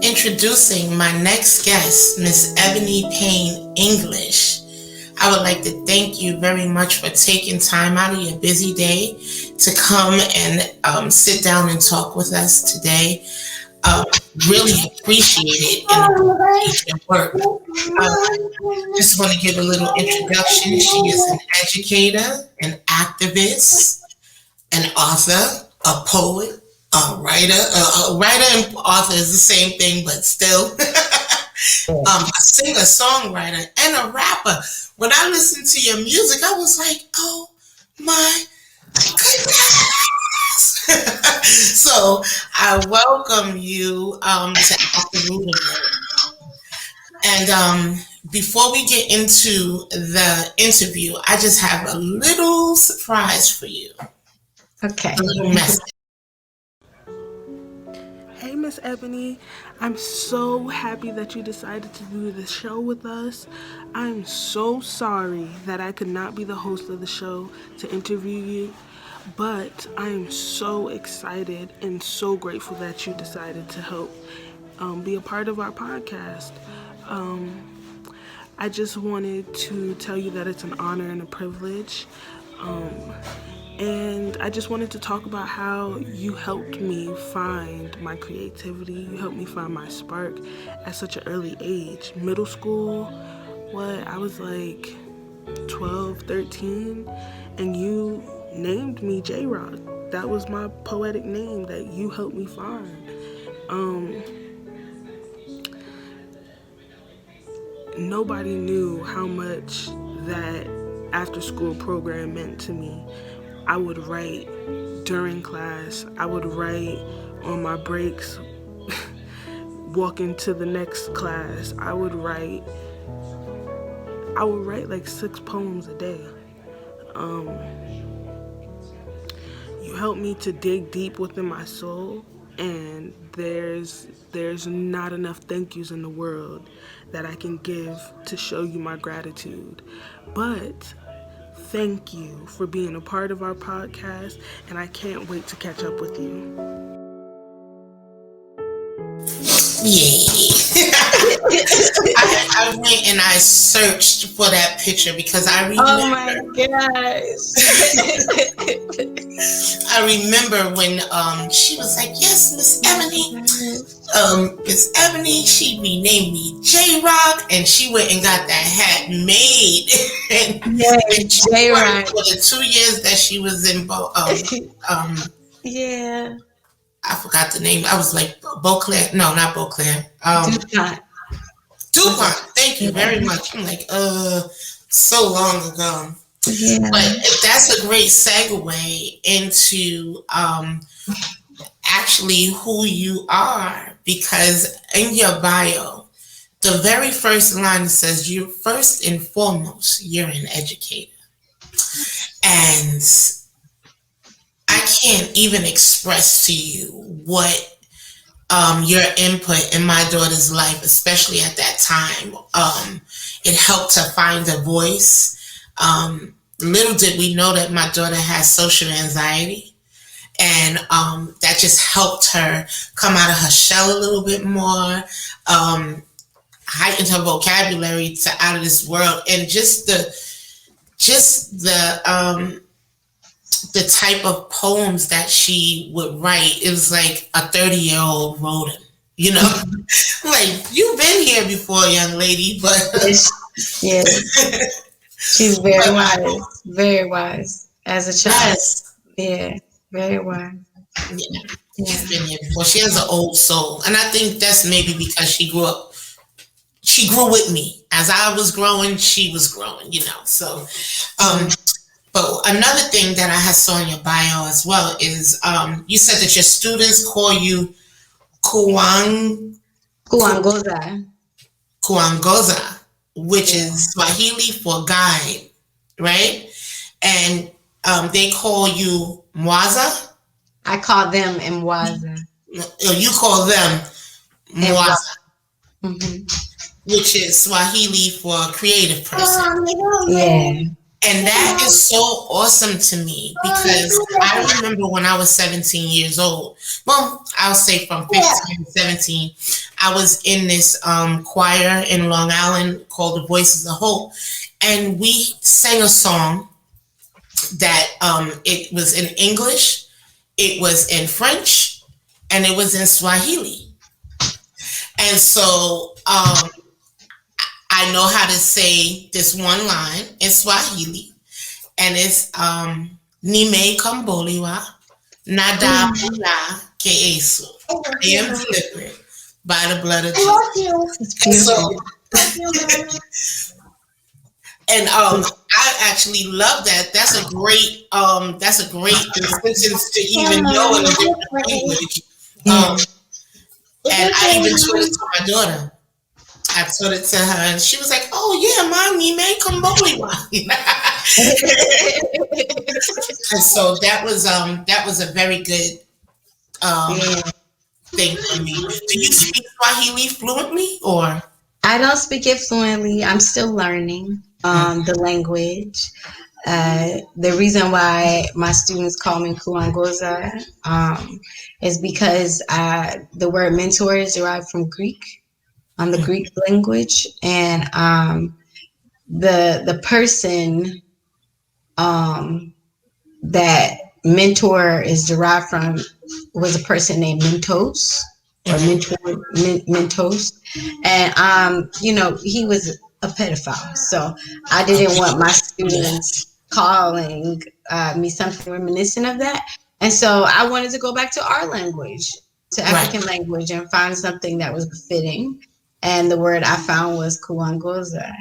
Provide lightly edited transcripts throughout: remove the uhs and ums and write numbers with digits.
Introducing my next guest, Miss Ebony Payne-English. I would like to thank you very much for taking time out of your busy day to come and sit down and talk with us today. Really appreciate it and appreciate your work. Just want to give a little introduction. She is an educator, an activist, an author, a poet, a writer. A writer and author is the same thing, but still. A singer, songwriter, and a rapper. When I listened to your music, I was like, oh my goodness. So I welcome you to Afternoon. And before we get into the interview, I just have a little surprise for you. Okay. A little message. Hey, Miss Ebony, I'm so happy that you decided to do the show with us. I'm so sorry that I could not be the host of the show to interview you, but I am so excited and so grateful that you decided to help be a part of our podcast. I just wanted to tell you that it's an honor and a privilege. And I just wanted to talk about how you helped me find my creativity. You helped me find my spark at such an early age. Middle school, I was like 12, 13, and you named me J-Rock. That was my poetic name that you helped me find. Nobody knew how much that after-school program meant to me. I would write during class. I would write on my breaks, walking to the next class. I would write like 6 poems a day. You helped me to dig deep within my soul, and there's not enough thank yous in the world that I can give to show you my gratitude. But thank you for being a part of our podcast, and I can't wait to catch up with you. Yay. I went and I searched for that picture because I remember. Oh my gosh. I remember when she was like, yes, Miss Ebony. Miss Ebony, she renamed me J-Rock, and she went and got that hat made. and she J-Rock. For the 2 years that she was in yeah. I forgot the name. I was like Beauclair. No, not Beauclair. DuPont. Thank you very much. I'm like, so long ago. Yeah. But that's a great segue into actually who you are, because in your bio, the very first line says, "You first and foremost, you're an educator," and I can't even express to you what your input in my daughter's life, especially at that time. It helped her find a voice. Little did we know that my daughter has social anxiety, and that just helped her come out of her shell a little bit more, heightened her vocabulary to out of this world, and just the type of poems that she would write. It was like a 30-year-old wrote them, you know. Like, you've been here before, young lady, but yes. She's very wise as a child. Yes. Yeah, very wise. Yeah. She's been here before. She has an old soul, and I think that's maybe because she grew with me. As I was growing, she was growing, you know. So, but another thing that I had saw in your bio as well is you said that your students call you Kuangoza, which is Swahili for guide, right? And they call you Mwaza? I call them Mwaza. You call them Mwaza, Mm-hmm. which is Swahili for creative person. Yeah. And that is so awesome to me, because I remember when I was 17 years old, well, I'll say from 15 to 17, I was in this choir in Long Island called the Voices of Hope, and we sang a song that it was in English, it was in French, and it was in Swahili. And so I know how to say this one line in Swahili, and it's Nime Kamboliwa Nada Bula Ke Eso. I am delivered by the blood of Jesus. And so, and I actually love that. That's a great sentence to even know in a different language. And I even taught it to my daughter. I taught it to her, and she was like, "Oh yeah, mommy, make Kamboliwa." And so that was a very good thing for me. Do you speak Swahili fluently, or? I don't speak it fluently. I'm still learning the language. The reason why my students call me Kuangoza is because the word mentor is derived from Greek, the Greek language, and the person that mentor is derived from was a person named Mentos or Mentos, and he was a pedophile. So I didn't want my students calling me something reminiscent of that, and so I wanted to go back to our language, to African language, and find something that was befitting. And the word I found was Kuangoza,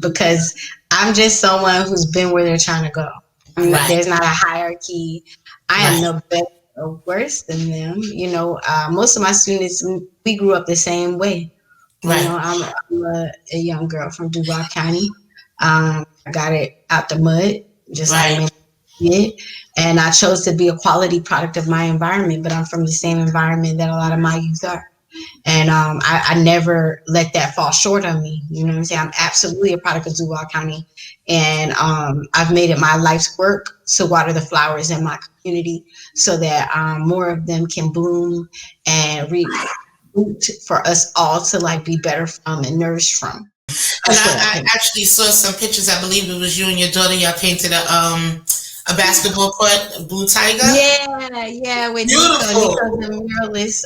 because I'm just someone who's been where they're trying to go. There's not a hierarchy. I am no better or worse than them. Most of my students, we grew up the same way. I'm a young girl from Duval County. I got it out the mud, just like me did. And I chose to be a quality product of my environment, but I'm from the same environment that a lot of my youth are. And I never let that fall short on me. You know what I'm saying? I'm absolutely a product of Duval County. And I've made it my life's work to water the flowers in my community so that more of them can bloom and reap fruit for us all to be better from and nourished from. And I actually saw some pictures. I believe it was you and your daughter. Y'all painted a basketball court, a blue tiger. Yeah. With Nico's a muralist,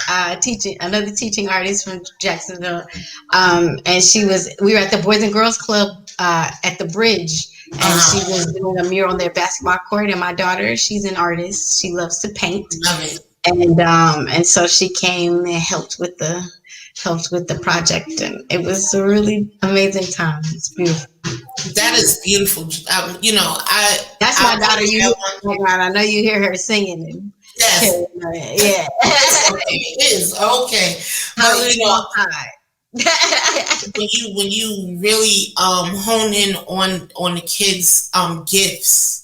another teaching artist from Jacksonville, and we were at the Boys and Girls Club at the Bridge, and she was doing a mural on their basketball court. And my daughter, she's an artist; she loves to paint. Love it. And so she came and helped with the project, and it was a really amazing time. It's beautiful. That is beautiful. That's my daughter. I know you hear her singing. Yes. Yeah. It is okay. But when you really hone in on the kids' gifts,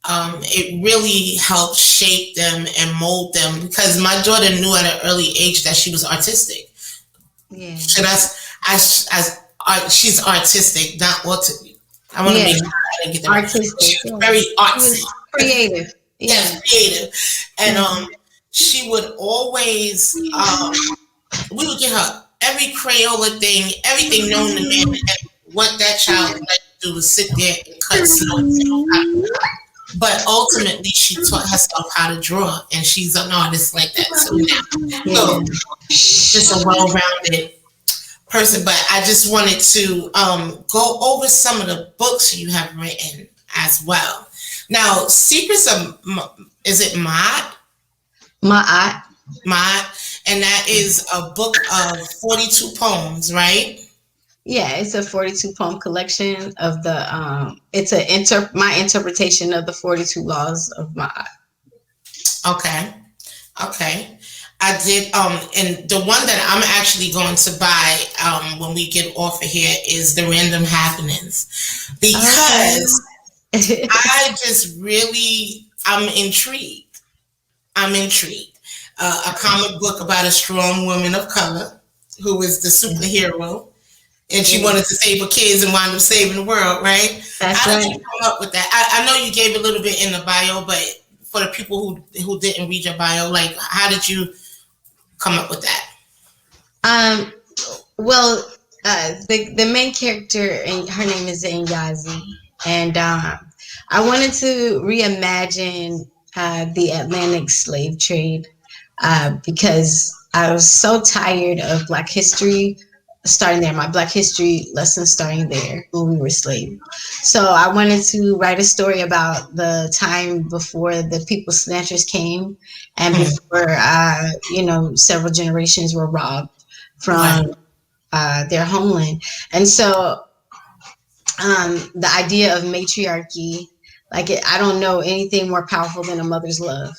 it really helps shape them and mold them. Because my daughter knew at an early age that she was artistic. Yeah. So she's artistic, not autistic. I want to make sure I didn't get that artistic. She's very artsy, creative. Yes, creative. And she would always we would get her every Crayola thing, everything known to man, and what that child liked to do was sit there and cut snow. But ultimately, she taught herself how to draw, and she's an artist like that. So just a well-rounded person. But I just wanted to go over some of the books you have written as well. Now, Secrets of, is it Maat? Maat. And that is a book of 42 poems, right? Yeah, it's a 42 poem collection of the it's my interpretation of the 42 laws of Maat. Okay. I did and the one that I'm actually going to buy when we get off of here is The Random Happenings, because I just really I'm intrigued. A comic book about a strong woman of color who is the superhero. And she wanted to save her kids and wound up saving the world, right? How did you come up with that? I know you gave a little bit in the bio, but for the people who didn't read your bio, how did you come up with that? Um, well, the main character, and her name is Nyazi, and I wanted to reimagine the Atlantic slave trade because I was so tired of Black history starting there. My Black history lesson starting there when we were slaves. So I wanted to write a story about the time before the people snatchers came, and Mm, before several generations were robbed right, from their homeland. And so the idea of matriarchy, I don't know anything more powerful than a mother's love.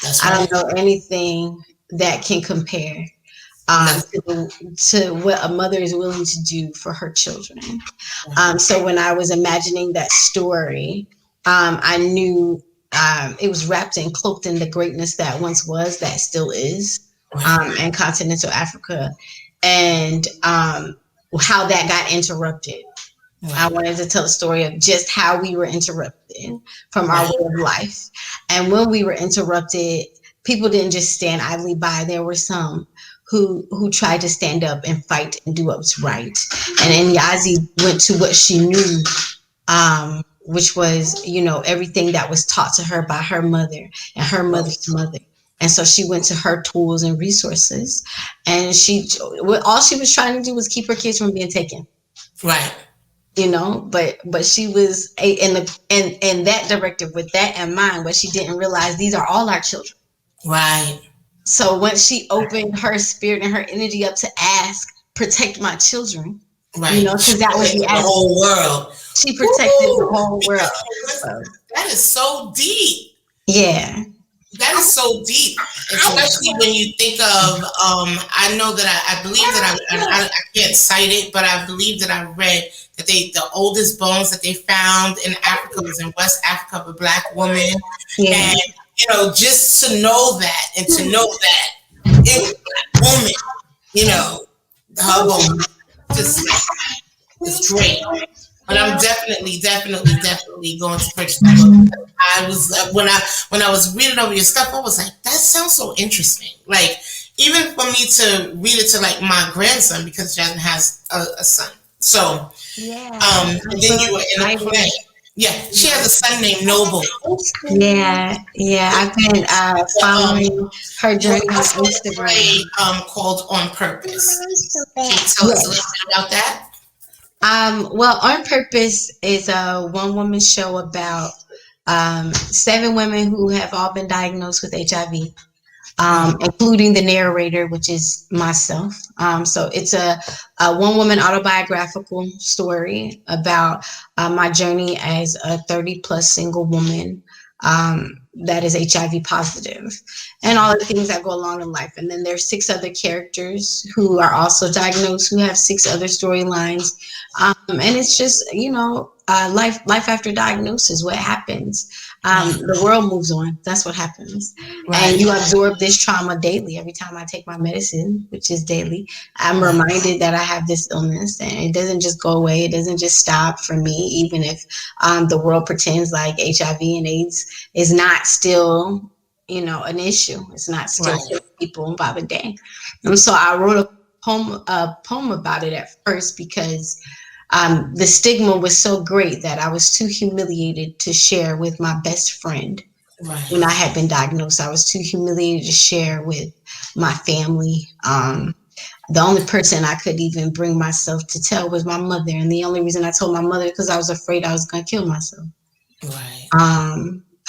that's I don't right. know anything that can compare No, to what a mother is willing to do for her children. right, So when I was imagining that story, I knew it was wrapped and cloaked in the greatness that once was, that still is, right, in continental Africa, and how that got interrupted. I right, wanted to tell a story of just how we were interrupted from our right, way of life. And when we were interrupted, people didn't just stand idly by. There were some who tried to stand up and fight and do what was right. And Nyazi went to what she knew, which was, everything that was taught to her by her mother and her mother's mother. And so she went to her tools and resources, and all she was trying to do was keep her kids from being taken, right, but she was in that directive with that in mind, but she didn't realize these are all our children. right, So once she opened her spirit and her energy up to ask, protect my children, right. She because that was the protected the ask. whole world. She protected the Woo! whole world. Because So that is so deep. yeah. That is so deep, especially when you think of. I know that I believe that I can't cite it, but I believe that I read that the oldest bones that they found in Africa was in West Africa of a Black woman, Yeah. and just to know that and to know that it was a Black woman, you know, her bone just like it's great. But I'm definitely, definitely, definitely going to purchase the book. I was when I was reading over your stuff, I was like, that sounds so interesting. Like even for me to read it to like my grandson because Jasmine has a son. So Yeah. I'm and so then you were in a excited. play. Yeah, she has a son named Noble. Yeah, yeah. I've been But, following her you were journey on also in a Instagram. play called On Purpose. Can you tell us a little Yes. bit about that? Well, On Purpose is a one woman show about seven women who have all been diagnosed with HIV, Mm, including the narrator, which is myself. So it's a one woman autobiographical story about my journey as a 30 plus single woman that is HIV positive, and all the things that go along in life. And then there's six other characters who are also diagnosed, who have six other storylines. And it's just, life after diagnosis, what happens. right, The world moves on. That's what happens. And right, you absorb this trauma daily. Every time I take my medicine, which is daily, I'm right, reminded that I have this illness, and it doesn't just go away. It doesn't just stop for me, even if the world pretends like HIV and AIDS is not still, an issue. It's not still right, killing people by the day. And so I wrote a poem about it at first because the stigma was so great that I was too humiliated to share with my best friend right, when I had been diagnosed. I was too humiliated to share with my family. The only person I could even bring myself to tell was my mother, and the only reason I told my mother because I was afraid I was going to kill myself. right,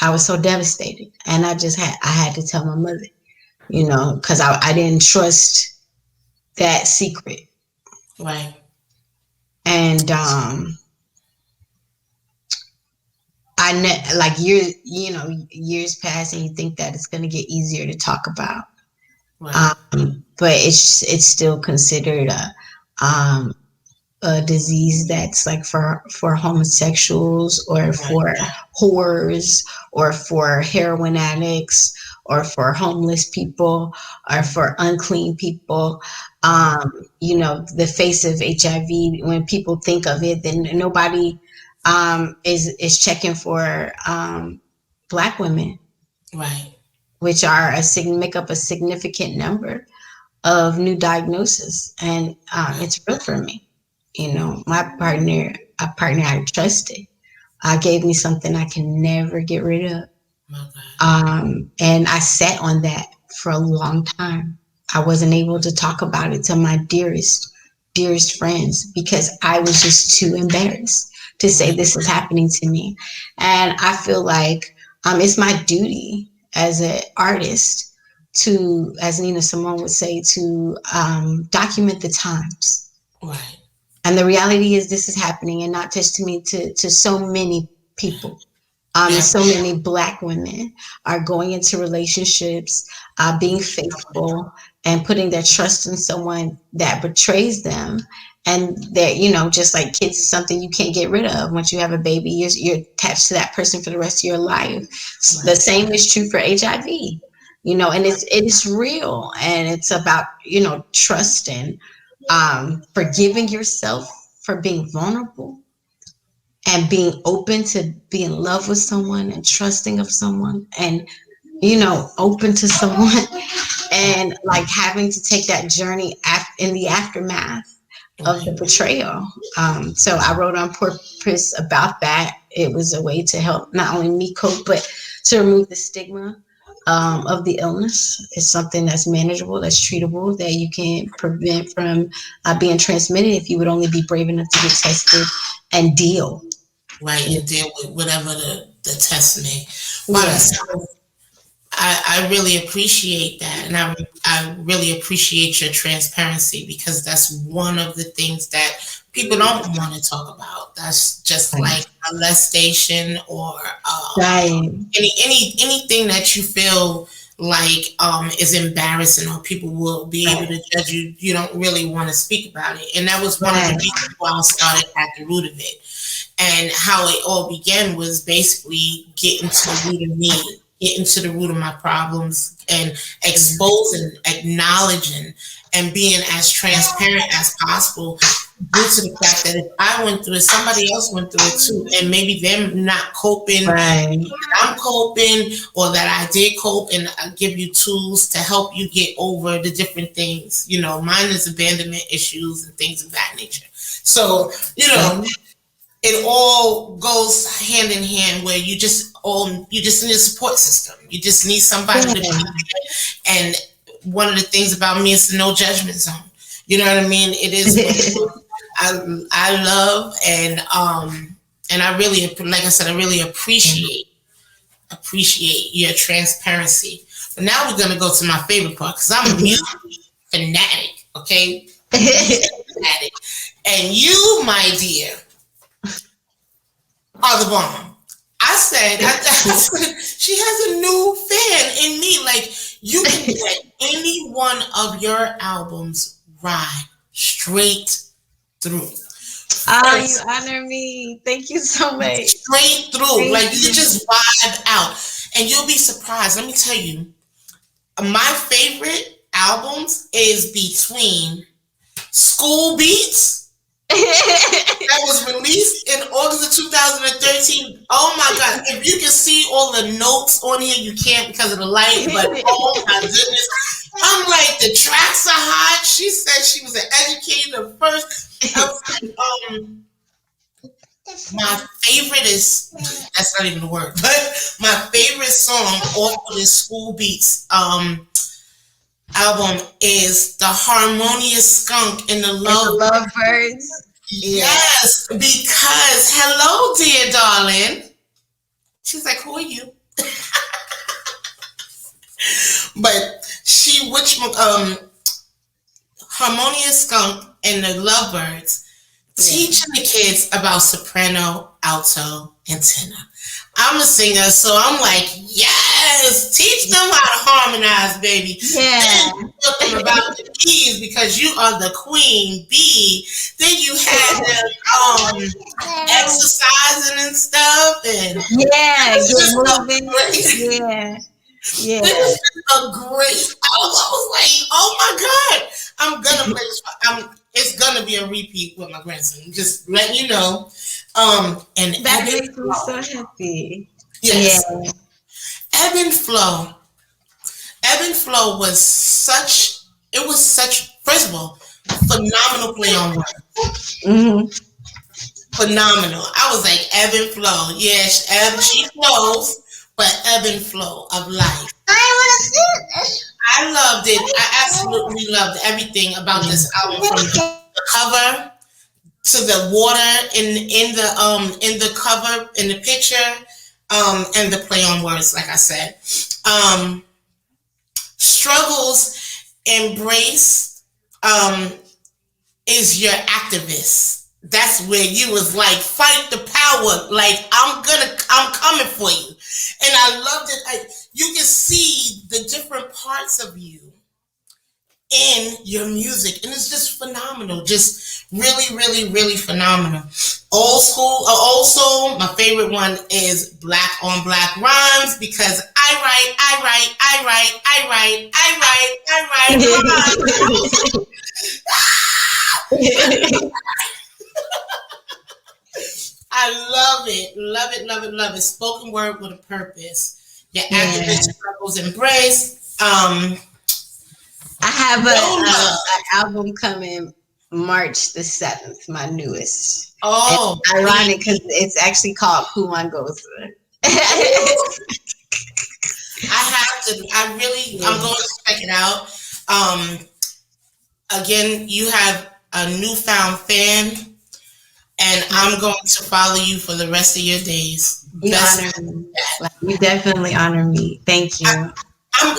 I was so devastated, and I had to tell my mother, because I didn't trust that secret, right. and like years pass, and you think that it's going to get easier to talk about, Right, but it's still considered um, a disease that's like for homosexuals, or right, for whores, or for heroin addicts, or for homeless people, or for unclean people. right, The face of HIV, when people think of it, then nobody is checking for Black women, right, which make up a significant number of new diagnosis, and it's real for me. You know, my partner, a partner I trusted, gave me something I can never get rid of. And I sat on that for a long time. I wasn't able to talk about it to my dearest friends because I was just too embarrassed to say this is happening to me. And I feel like it's my duty as an artist to, as Nina Simone would say, to document the times. Right. And the reality is this is happening, and not just to me, to so many people. So many Black women are going into relationships, being faithful, and putting their trust in someone that betrays them. And that, you know, just like kids is something you can't get rid of. Once you have a baby, you're attached to that person for the rest of your life. Right. The same is true for HIV. You know, and it is real, and it's about, you know, trusting, forgiving yourself for being vulnerable, and being open to be in love with someone and trusting of someone, and, you know, open to someone, and like having to take that journey in the aftermath of the betrayal. So I wrote on purpose about that. It was a way to help not only me cope, but to remove the stigma of the illness. It's something that's manageable, that's treatable, that you can prevent from being transmitted if you would only be brave enough to get tested and deal. Right, and deal with whatever the test may. Wow, so I really appreciate that, and I really appreciate your transparency, because that's one of the things that people don't want to talk about. That's just like molestation or anything that you feel like is embarrassing, or people will be able to judge you. You don't really want to speak about it, and that was one of the reasons why I started at the root of it. And how it all began was basically getting to the root of me, getting to the root of my problems, and exposing, acknowledging, and being as transparent as possible, due to the fact that if I went through it, somebody else went through it too, and maybe them not coping, I'm coping, or that I did cope, and I give you tools to help you get over the different things. You know, mine is abandonment issues and things of that nature. So, you know, it all goes hand in hand, where you just need a support system. You just need somebody to be there. And one of the things about me is the no judgment zone. You know what I mean? It is I love, and I really, like I said, I really appreciate your transparency. But now we're gonna go to my favorite part, because I'm a music fanatic, okay? Fanatic. And you, my dear, are the bomb. I said, she has a new fan in me. Like, you can let any one of your albums ride straight through. You honor me. Thank you so much. Straight through. Like, you just vibe out. And you'll be surprised. Let me tell you, my favorite albums is between School Beats, that was released in August of 2013. Oh my God. If you can see all the notes on here, you can't because of the light, but oh my goodness. I'm like, the tracks are hot. She said she was an educator first. I was like, my favorite is, that's not even the word, but my favorite song off of this School Beats album is The Harmonious Skunk and the Lovebirds. Yes, because hello, dear darling. She's like, who are you? But Harmonious Skunk and the Lovebirds, teaching the kids about soprano, alto, and tenor. I'm a singer, so I'm like, yes, teach them how to harmonize, baby. Yeah. Then tell them about the keys, because you are the queen bee. Then you had them exercising and stuff, and Yeah. This is a great album. I was like, oh my God, I'm gonna play this. It's gonna be a repeat with my grandson. Just letting you know. And that makes me so happy. Yes. Yeah. Ebb and Flow was such it was such, first of all, phenomenal play on words. Hmm. Phenomenal. I was like, ebb and flow. Yeah, she flows, but ebb and flow of life. I loved it. I absolutely loved everything about this album, from the cover to the water in the cover, in the picture, and the play on words, like I said. Struggles embrace, is your activist. That's where you was like, fight the power. Like, I'm coming for you. And I loved it. You can see the different parts of you in your music, and it's just phenomenal. Just really, really, really phenomenal. Old school. Also, my favorite one is Black on Black Rhymes, because I write. I love it, love it, love it, love it. Spoken word with a purpose. Your activist struggles embrace. I have an album coming March the 7th, my newest. Oh, it's ironic because it's actually called Who One Goes Through. I have to. I'm going to check it out. Again, you have a newfound fan, and I'm going to follow you for the rest of your days. You honor me. You definitely honor me. Thank you.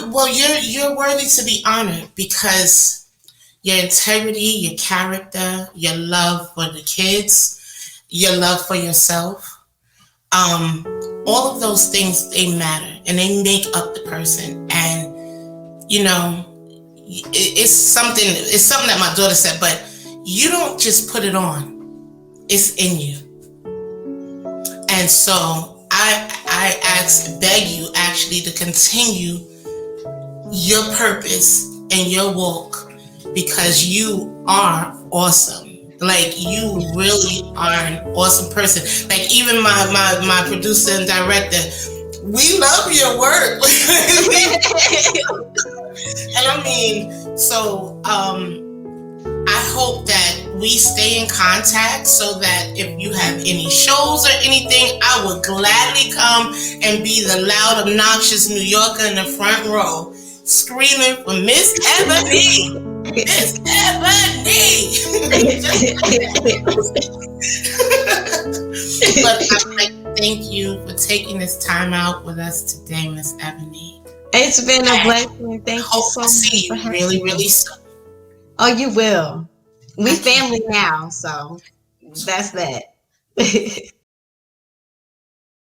Well, you're worthy to be honored, because your integrity, your character, your love for the kids, your love for yourself, all of those things, they matter, and they make up the person. And it's something that my daughter said, but you don't just put it on, it's in you. And so I beg you actually to continue your purpose and your walk, because you are awesome. Like, you really are an awesome person. Like, even my producer and director, we love your work. And I mean, so I hope that we stay in contact, so that if you have any shows or anything, I would gladly come and be the loud, obnoxious New Yorker in the front row, screaming for Miss Ebony. Miss Ebony. But I'd like to thank you for taking this time out with us today, Miss Ebony. It's been a blessing. Thank you so much. See you really, really soon. Oh, you will. We family now, so that's that.